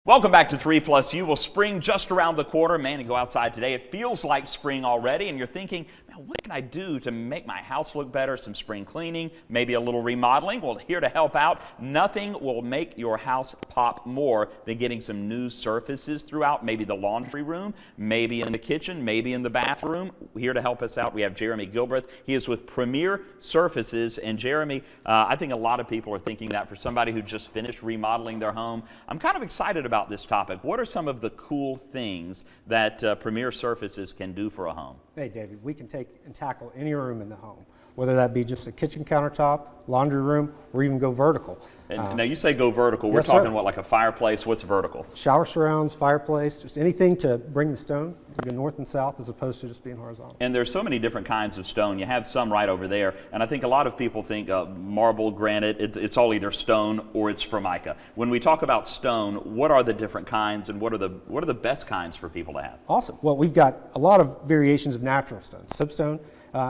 Welcome back to 3 Plus U. Well, spring just around the corner. Man, you go outside today, it feels like spring already, and you're thinking, man, what can I do to make my house look better? Some spring cleaning, maybe a little remodeling. Well, here to help out, nothing will make your house pop more than getting some new surfaces throughout, maybe the laundry room, maybe in the kitchen, maybe in the bathroom. Here to help us out, we have Jeremy Gilbreth. He is with Premier Surfaces, and Jeremy, I think a lot of people are thinking that for somebody who just finished remodeling their home, I'm kind of excited about this topic. What are some of the cool things that Premier Surfaces can do for a home? Hey David, we can take and tackle any room in the home, whether that be just a kitchen countertop, laundry room, or even go vertical. And now you say go vertical, we're talking what, like a fireplace? What's vertical? Shower surrounds, fireplace, just anything to bring the stone to go north and south as opposed to just being horizontal. And there's so many different kinds of stone. You have some right over there, and I think a lot of people think marble, granite, it's all either stone or it's formica. When we talk about stone, what are the different kinds, and what are the best kinds for people to have? Awesome. Well, we've got a lot of variations of natural stone. Soapstone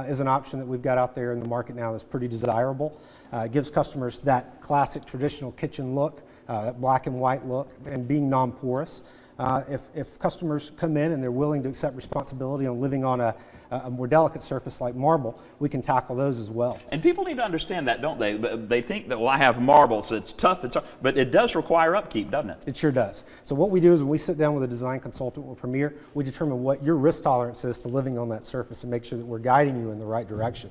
is an option that we've got out there in the market now that's pretty desirable. It gives customers that classic traditional kitchen look, that black and white look, and being non-porous. If customers come in and they're willing to accept responsibility on living on a more delicate surface like marble, we can tackle those as well. And people need to understand that, don't they? They think that, well, I have marble, so it's tough, but it does require upkeep, doesn't it? It sure does. So what we do is when we sit down with a design consultant with Premier, we determine what your risk tolerance is to living on that surface and make sure that we're guiding you in the right direction.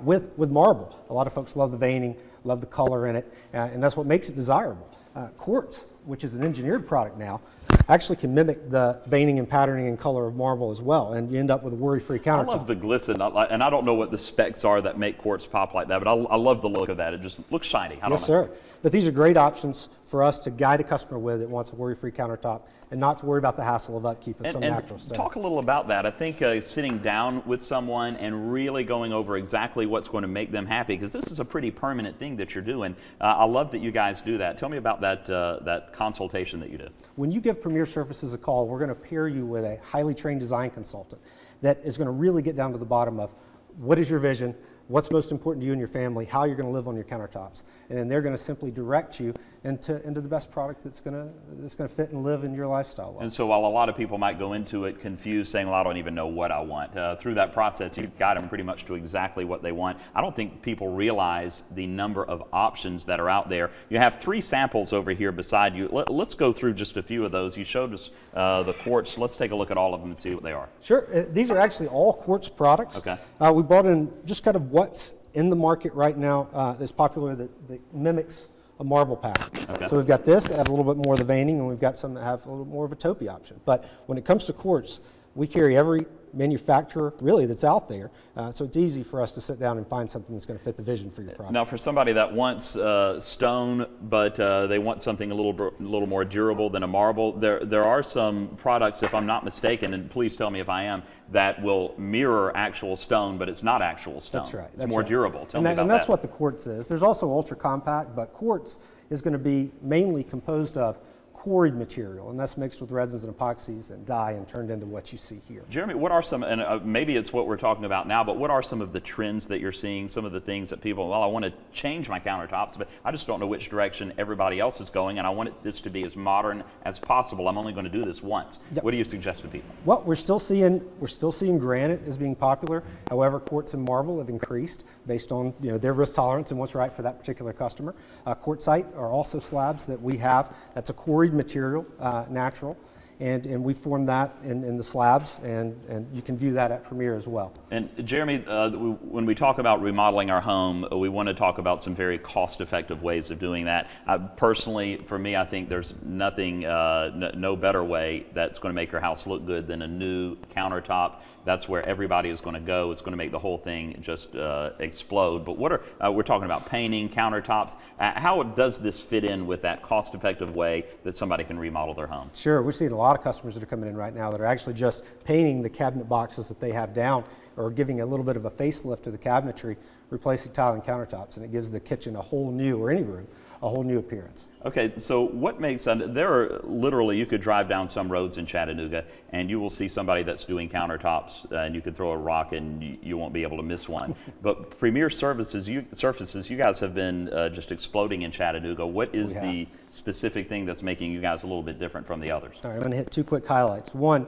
With marble, a lot of folks love the veining, love the color in it, and that's what makes it desirable. Quartz, which is an engineered product now, actually can mimic the veining and patterning and color of marble as well, and you end up with a worry-free countertop. I love the glisten, and I don't know what the specs are that make quartz pop like that, but I love the look of that. It just looks shiny. Yes, sir. But these are great options for us to guide a customer with that wants a worry-free countertop and not to worry about the hassle of upkeep of some natural stone. Talk a little about that. I think sitting down with someone and really going over exactly what's going to make them happy, because this is a pretty permanent thing that you're doing. I love that you guys do that. Tell me about that, that consultation that you do. When you give Premier Surfaces a call, we're going to pair you with a highly trained design consultant that is going to really get down to the bottom of what is your vision, what's most important to you and your family, how you're going to live on your countertops, and then they're going to simply direct you into the best product that's going to fit and live in your lifestyle well. And so while a lot of people might go into it confused, saying, well, I don't even know what I want, through that process you guide them pretty much to exactly what they want. I don't think people realize the number of options that are out there. You have 3 samples over here beside you. Let's go through just a few of those. You showed us the quartz. Let's take a look at all of them and see what they are. Sure. These are actually all quartz products. Okay. We brought in just kind of what's in the market right now that's popular that mimics a marble pattern. Okay. So we've got this that has a little bit more of the veining, and we've got some that have a little more of a taupey option. But when it comes to quartz, we carry every manufacturer really that's out there, so it's easy for us to sit down and find something that's going to fit the vision for your project. Now, for somebody that wants stone, but they want something a little more durable than a marble, there are some products, if I'm not mistaken, and please tell me if I am, that will mirror actual stone, but it's not actual stone. That's right. It's more durable. Tell me about that. And that's what the quartz is. There's also ultra compact, but quartz is going to be mainly composed of quarried material, and that's mixed with resins and epoxies and dye and turned into what you see here. Jeremy, what are some, and maybe it's what we're talking about now, but what are some of the trends that you're seeing, some of the things that people, well, I want to change my countertops, but I just don't know which direction everybody else is going, and I want this to be as modern as possible. I'm only going to do this once. Yep. What do you suggest to people? Well, we're still seeing granite as being popular. However, quartz and marble have increased based on their risk tolerance and what's right for that particular customer. Quartzite are also slabs that we have. That's a quarried material, natural, and we form that in the slabs, and you can view that at Premier as well. And Jeremy, when we talk about remodeling our home, we want to talk about some very cost-effective ways of doing that. Personally, for me, I think there's nothing, no better way that's going to make your house look good than a new countertop. That's where everybody is going to go. It's going to make the whole thing just explode. But what are we're talking about painting, countertops. How does this fit in with that cost-effective way that somebody can remodel their home? Sure, we're seeing a lot of customers that are coming in right now that are actually just painting the cabinet boxes that they have down, or giving a little bit of a facelift to the cabinetry, replacing tile and countertops, and it gives the kitchen a whole new, or any room, a whole new appearance. Okay, so what makes, there are literally, you could drive down some roads in Chattanooga and you will see somebody that's doing countertops and you could throw a rock and you won't be able to miss one. But Premier Surfaces, you guys have been just exploding in Chattanooga. What is the specific thing that's making you guys a little bit different from the others? All right, I'm going to hit two quick highlights. One,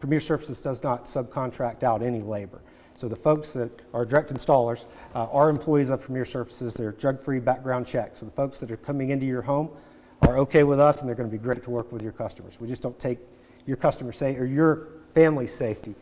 Premier Surfaces does not subcontract out any labor. So the folks that are direct installers are employees of Premier Surfaces. They're drug-free background checks. So the folks that are coming into your home are okay with us, and they're going to be great to work with your customers. We just don't take your customer or your family's safety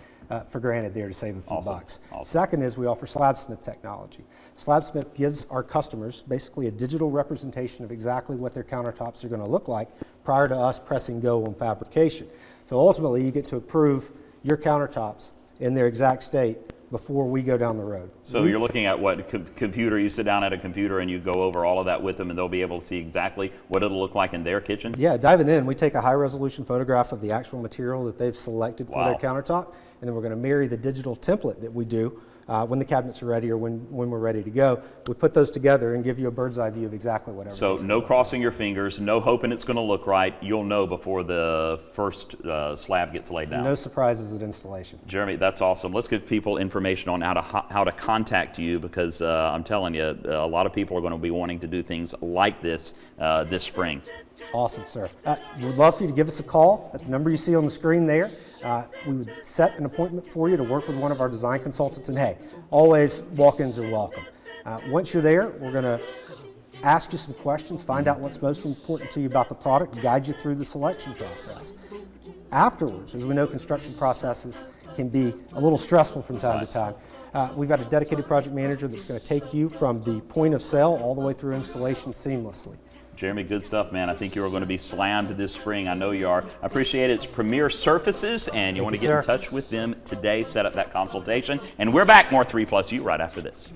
for granted there to save a few bucks. Awesome. Second is we offer Slabsmith technology. Slabsmith gives our customers basically a digital representation of exactly what their countertops are going to look like prior to us pressing go on fabrication. So ultimately, you get to approve your countertops in their exact state before we go down the road. So you're looking at what computer, you sit down at a computer and you go over all of that with them and they'll be able to see exactly what it'll look like in their kitchen? Yeah, diving in, we take a high resolution photograph of the actual material that they've selected for their countertop, and then we're going to marry the digital template that we do when the cabinets are ready or when we're ready to go. We put those together and give you a bird's eye view of exactly whatever. So no crossing your fingers, no hoping it's going to look right. You'll know before the first slab gets laid down. No surprises at installation. Jeremy, that's awesome. Let's give people information on how to contact you, because I'm telling you, a lot of people are going to be wanting to do things like this this spring. Awesome, sir. We would love for you to give us a call at the number you see on the screen there. We would set an appointment for you to work with one of our design consultants, and hey, always walk-ins are welcome. Once you're there, we're going to ask you some questions, find out what's most important to you about the product, guide you through the selection process. Afterwards, as we know, construction processes can be a little stressful from time to time. We've got a dedicated project manager that's going to take you from the point of sale all the way through installation seamlessly. Jeremy, good stuff, man. I think you're going to be slammed this spring. I know you are. I appreciate it. It's Premier Surfaces, and you want to get in touch with them today, set up that consultation. And we're back, more 3 Plus U right after this.